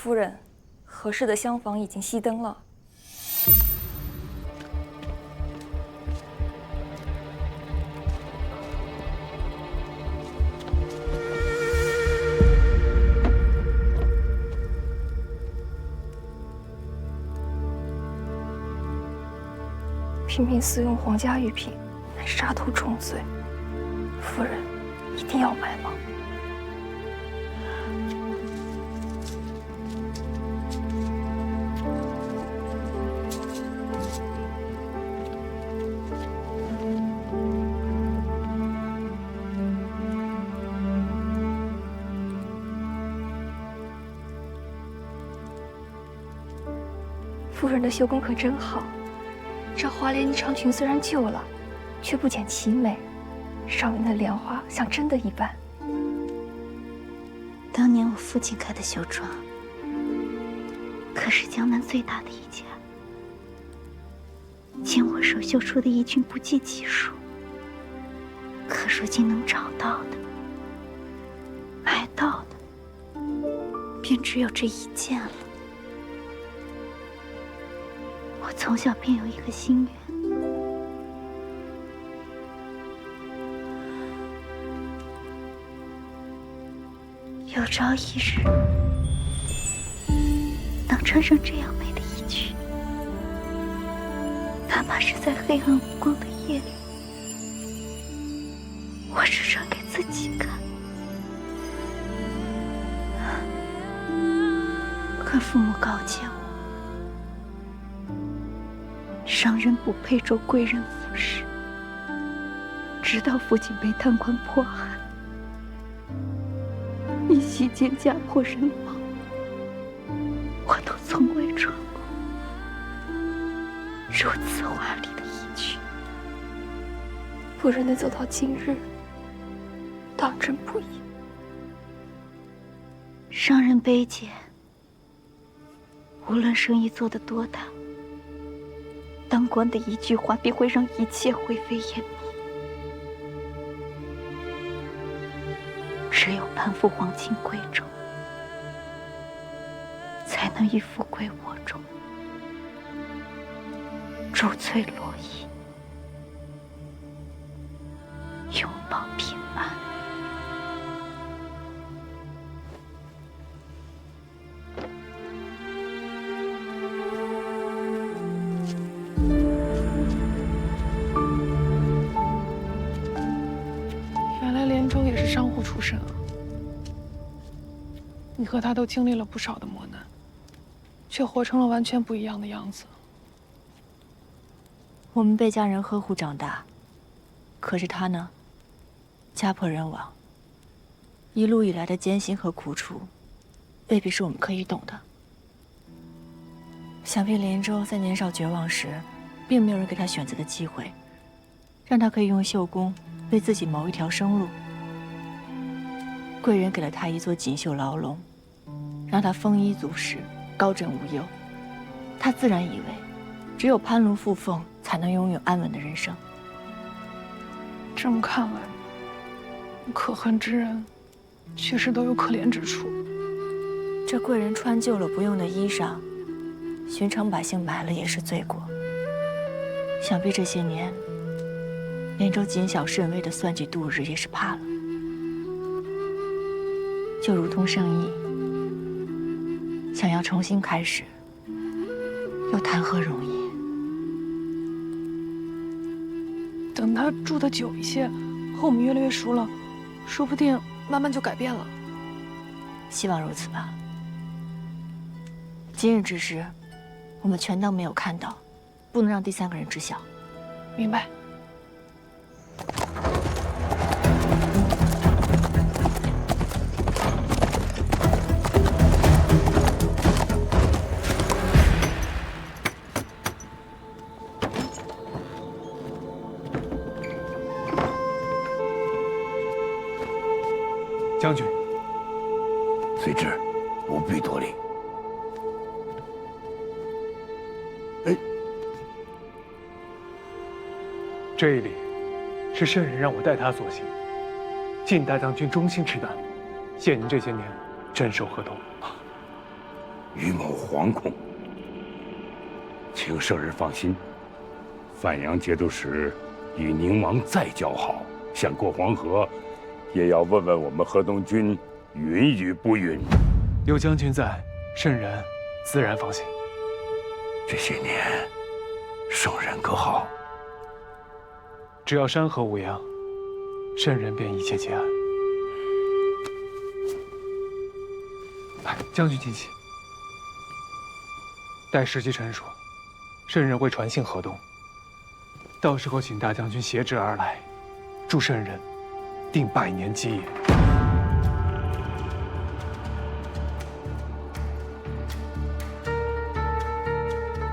夫人，合适的厢房已经熄灯了。频频私用皇家玉品，乃杀头重罪。夫人一定要买吗？夫人的绣工可真好。这华莲衣长裙虽然旧了，却不减其美，上面的莲花像真的一般。当年我父亲开的绣庄，可是江南最大的一家，经我手绣出的衣裙不计其数，可如今能找到的、买到的，便只有这一件了。我从小便有一个心愿，有朝一日能穿上这样美的衣裙，哪怕是在黑暗无光的夜里，我只穿给自己看。可父母告诫我，商人不配着贵人服饰，直到父亲被贪官迫害，一夕间家破人亡，我都从未穿过如此华丽的衣裙。夫人能走到今日，当真不易。商人卑贱，无论生意做得多大，当官的一句话必会让一切灰飞烟灭。只有攀附皇亲贵胄，才能以富贵我重，珠翠罗衣，拥抱平安。原来连州也是商户出身啊！你和他都经历了不少的磨难，却活成了完全不一样的样子。我们被家人呵护长大，可是他呢，家破人亡，一路以来的艰辛和苦楚，未必是我们可以懂的。想必连州在年少绝望时，并没有人给他选择的机会，让他可以用绣工为自己谋一条生路。贵人给了他一座锦绣牢笼，让他丰衣足食，高枕无忧。他自然以为，只有攀龙附凤，才能拥有安稳的人生。这么看来，可恨之人，确实都有可怜之处。这贵人穿旧了不用的衣裳，寻常百姓买了也是罪过。想必这些年，连州谨小慎微的算计度日也是怕了。就如同圣意，想要重新开始，又谈何容易？等他住得久一些，和我们越来越熟了，说不定慢慢就改变了。希望如此吧。今日之事，我们全当没有看到，不能让第三个人知晓。明白。将军，随之，不必多礼。这一礼是圣人让我代他所行，晋大将军忠心持担，谢您这些年镇守河东。于某惶恐。请圣人放心，范阳节度使与宁王再交好，想过黄河，也要问问我们河东君允与不允。有将军在，圣人自然放心。这些年，圣人可好？只要山河无恙，圣人便一切皆安。来，将军请起。待时机成熟，圣人会传信河东，到时候请大将军携旨而来，助圣人定100年基业。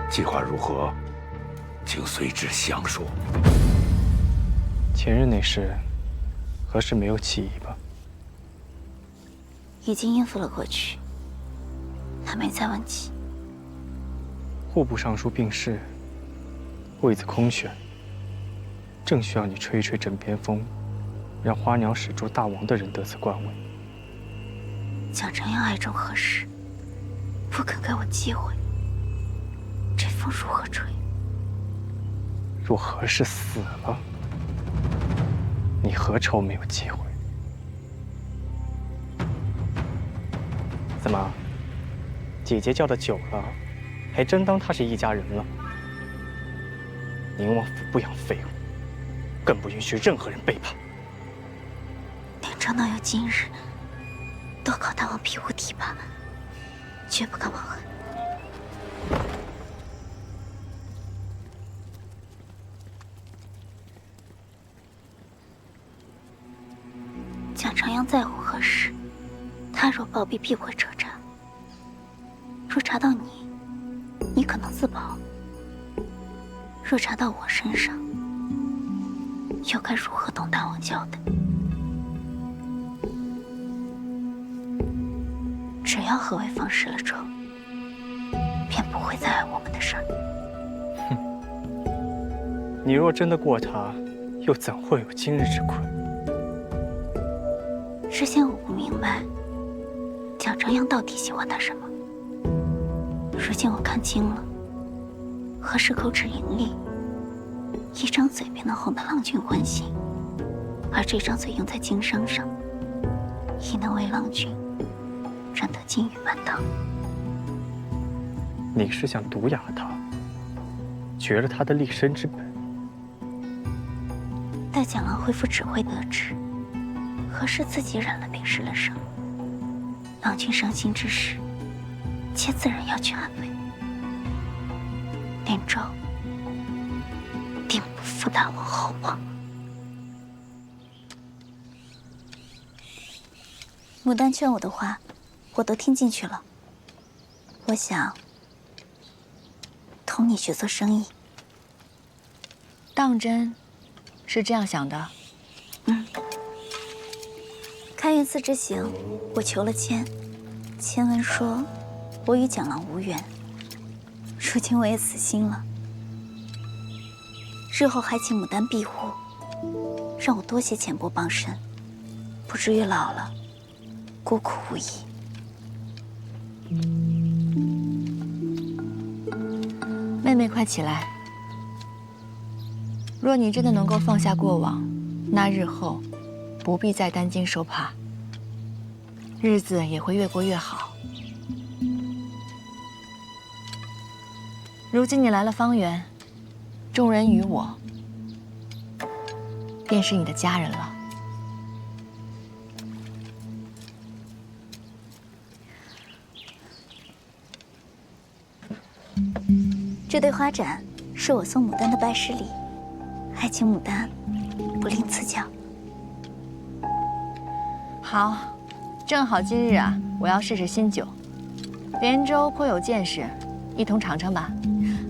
计划如何？请随之详说。前任那事，何时没有起疑吧？已经应付了过去，还没再问起。户部尚书病逝，位子空悬，正需要你吹一吹枕边风，让花鸟使捉大王的人得此官位。蒋承阳爱重何氏，不肯给我机会，这风如何吹？若何氏死了，你何愁没有机会？怎么，姐姐叫的久了，还真当她是一家人了？宁王府不养废物，更不允许任何人背叛。连赵能有今日，都靠大王庇护提拔，绝不敢忘恩。蒋承阳在乎何事？他若暴毙，必会彻查。若查到你，你可能自保；若查到我身上，又该如何同大王交代？只要何为放失了仇，便不会再碍我们的事儿。你若真的过他，又怎会有今日之困？之前我不明白，蒋承阳到底喜欢他什么。如今我看清了，何氏口齿伶俐，一张嘴便能哄得郎君欢心，而这张嘴用在经商上，亦能为郎君赚得金玉满堂。你是想毒哑他，绝了他的立身之本？待蒋郎恢复指挥得知，何氏自己染了病失了声，郎君伤心之时，妾自然要去安慰。连州定不负大王厚望。牡丹劝我的话，我都听进去了。我想同你去做生意。当真是这样想的？开元寺之行，我求了签，签文说我与蒋郎无缘。如今我也死心了，日后还请牡丹庇护，让我多些钱帛傍身，不至于老了孤苦无依。妹妹，快起来！若你真的能够放下过往，那日后不必再担惊受怕，日子也会越过越好。如今你来了方圆，众人与我便是你的家人了。这对花盏是我送牡丹的拜师礼，还请牡丹不吝赐教。好，正好今日啊，我要试试新酒。连州颇有见识，一同尝尝吧。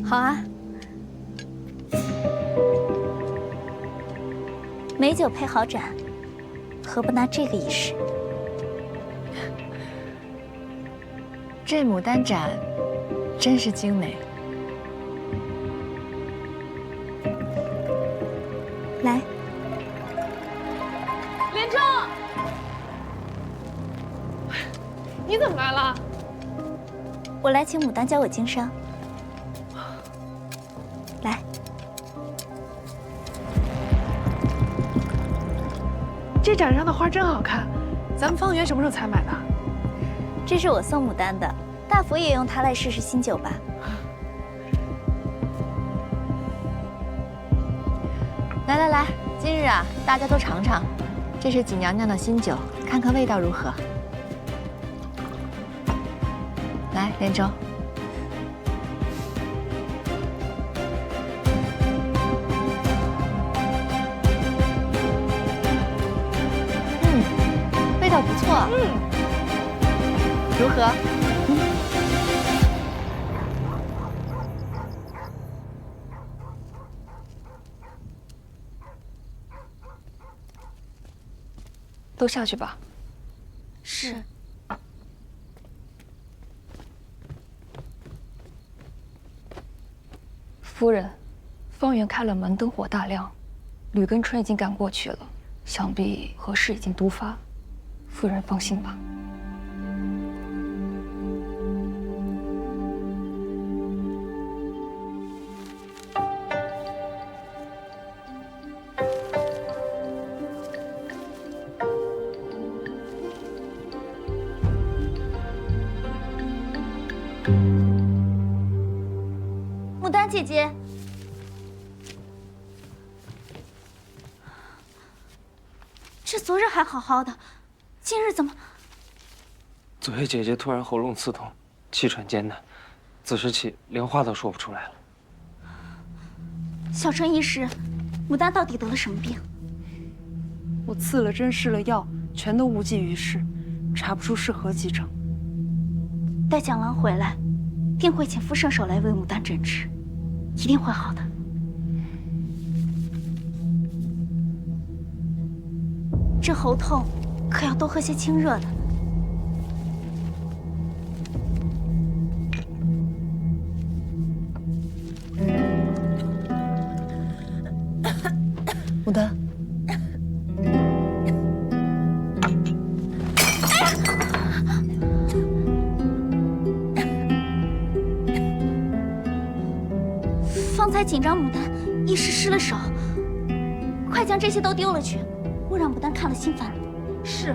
好啊，美酒配好盏，何不拿这个一试？这牡丹盏真是精美。来，连州，你怎么来了？我来请牡丹教我经商。来，这展上的花真好看，咱们方圆什么时候才买的？这是我送牡丹的，大福也用它来试试新酒吧。来来来，今日啊，大家都尝尝，这是锦娘娘的新酒，看看味道如何。来，连州。味道不错。如何？都下去吧。是。夫人，方圆开了门，灯火大亮，吕跟春已经赶过去了，想必何事已经毒发。夫人放心吧。牡丹姐姐，这昨日还好好的，今日怎么？昨夜姐姐突然喉咙刺痛，气喘艰难，自时起连话都说不出来了。小春医师，牡丹到底得了什么病？我刺了针，试了药，全都无济于事，查不出是何疾症。待蒋郎回来，定会请副圣手来为牡丹诊治，一定会好的。这喉痛，可要多喝些清热的。牡丹，方才紧张，牡丹一时失了手，快将这些都丢了去，莫让牡丹看了心烦。是。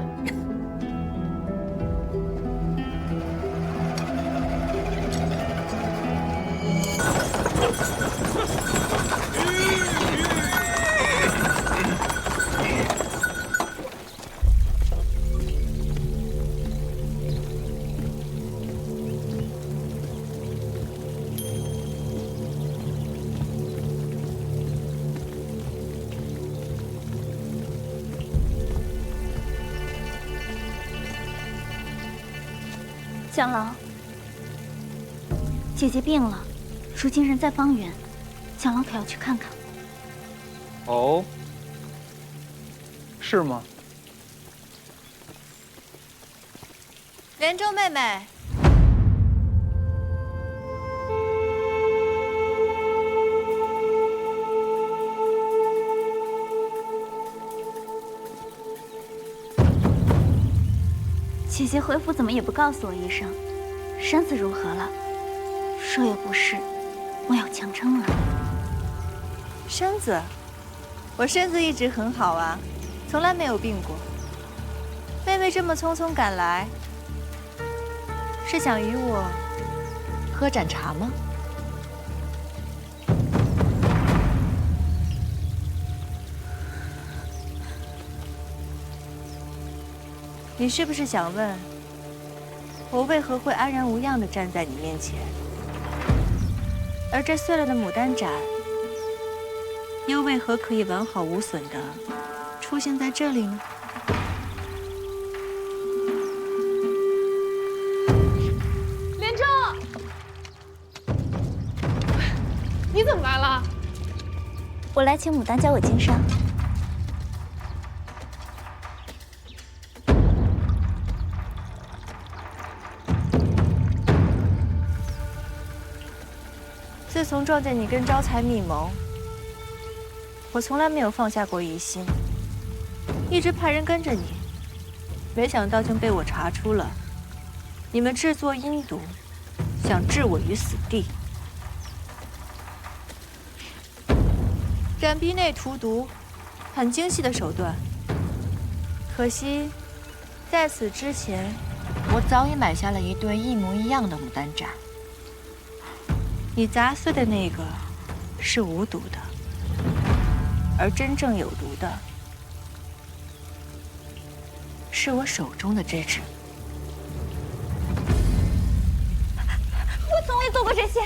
蒋郎，姐姐病了，如今人在方圆，蒋郎可要去看看。哦，是吗？连州妹妹，姐姐回府怎么也不告诉我一声，身子如何了？若有不适，莫要强撑了。身子，我身子一直很好啊，从来没有病过。妹妹这么匆匆赶来，是想与我喝盏茶吗？你是不是想问，我为何会安然无恙地站在你面前，而这碎了的牡丹盏，又为何可以完好无损地出现在这里呢？连州，你怎么来了？我来请牡丹教我经商。自从撞见你跟招财密谋，我从来没有放下过疑心，一直派人跟着你，没想到竟被我查出了你们制作阴毒，想置我于死地。斩逼内荼毒，很精细的手段。可惜，在此之前，我早已买下了一对一模一样的牡丹盏。你砸碎的那个是无毒的，而真正有毒的是我手中的这只。我从未做过这些。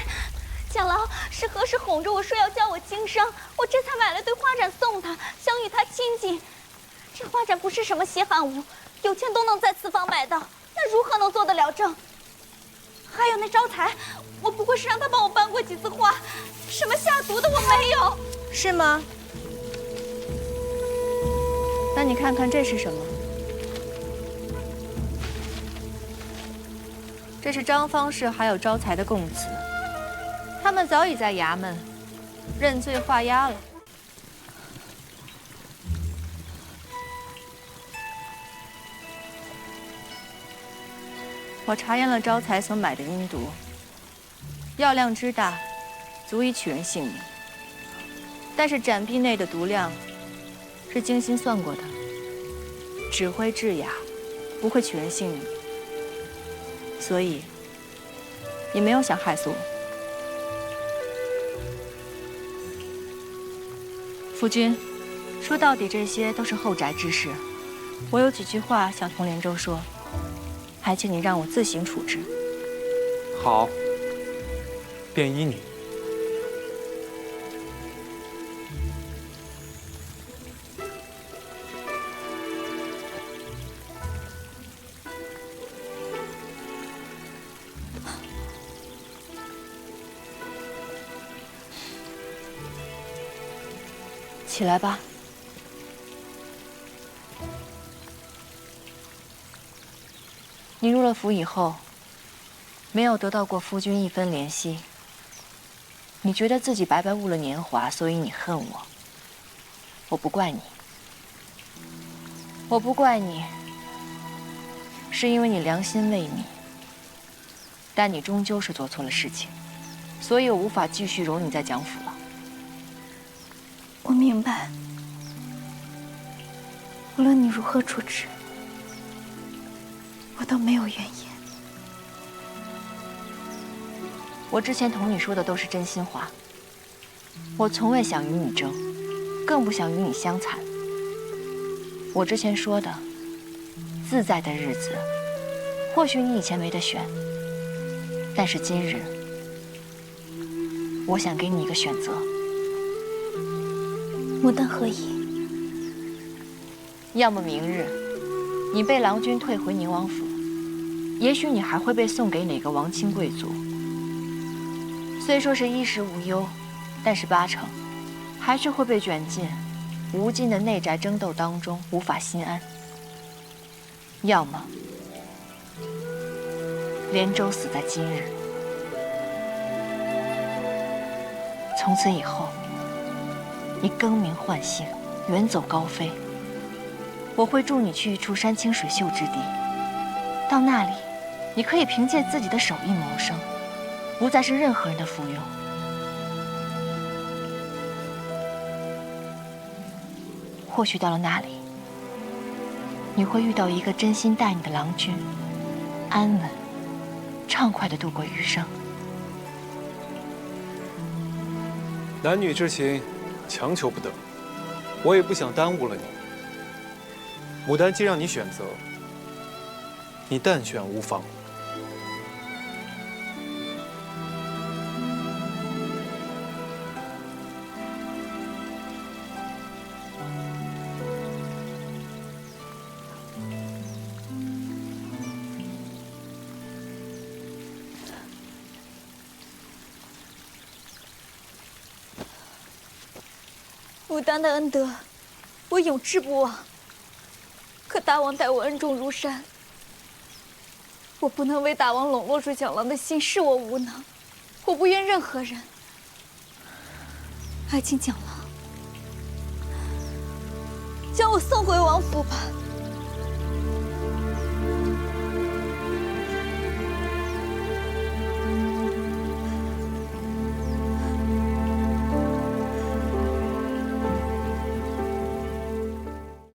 蒋郎是何时哄着我说要教我经商，我这才买了对花盏送他，想与他亲近。这花盏不是什么稀罕物，有钱都能在此坊买到，那如何能做得了正？还有那招财，我不过是让他帮我搬过几次花，什么下毒的我没有。是吗？那你看看这是什么？这是张方氏还有招财的供词，他们早已在衙门认罪画押了。我查验了招财所买的阴毒，药量之大，足以取人性命。但是斩壁内的毒量是精心算过的，只会致哑，不会取人性命，所以也没有想害死我。夫君，说到底这些都是后宅之事，我有几句话想同连州说，还请你让我自行处置。好，便依你。起来吧。你入了府以后，没有得到过夫君一分怜惜。你觉得自己白白误了年华，所以你恨我。我不怪你，我不怪你，是因为你良心未泯。但你终究是做错了事情，所以我无法继续容你在蒋府了。我明白，无论你如何处置，我都没有怨言。我之前同你说的都是真心话。我从未想与你争，更不想与你相残。我之前说的，自在的日子，或许你以前没得选，但是今日，我想给你一个选择。牡丹何意？要么明日，你被郎君退回宁王府，也许你还会被送给哪个王亲贵族。虽说是衣食无忧，但是8成，还是会被卷进无尽的内宅争斗当中，无法心安。要么，连州死在今日。从此以后，你更名换姓，远走高飞。我会助你去一处山清水秀之地，到那里，你可以凭借自己的手艺谋生，不再是任何人的附庸。或许到了那里，你会遇到一个真心待你的郎君，安稳、畅快地度过余生。男女之情，强求不得。我也不想耽误了你。牡丹既让你选择，你但选无妨。牡丹的恩德，我永志不忘。可大王待我恩重如山，我不能为大王笼络住蒋郎的心，是我无能。我不怨任何人，还请蒋郎将我送回王府吧。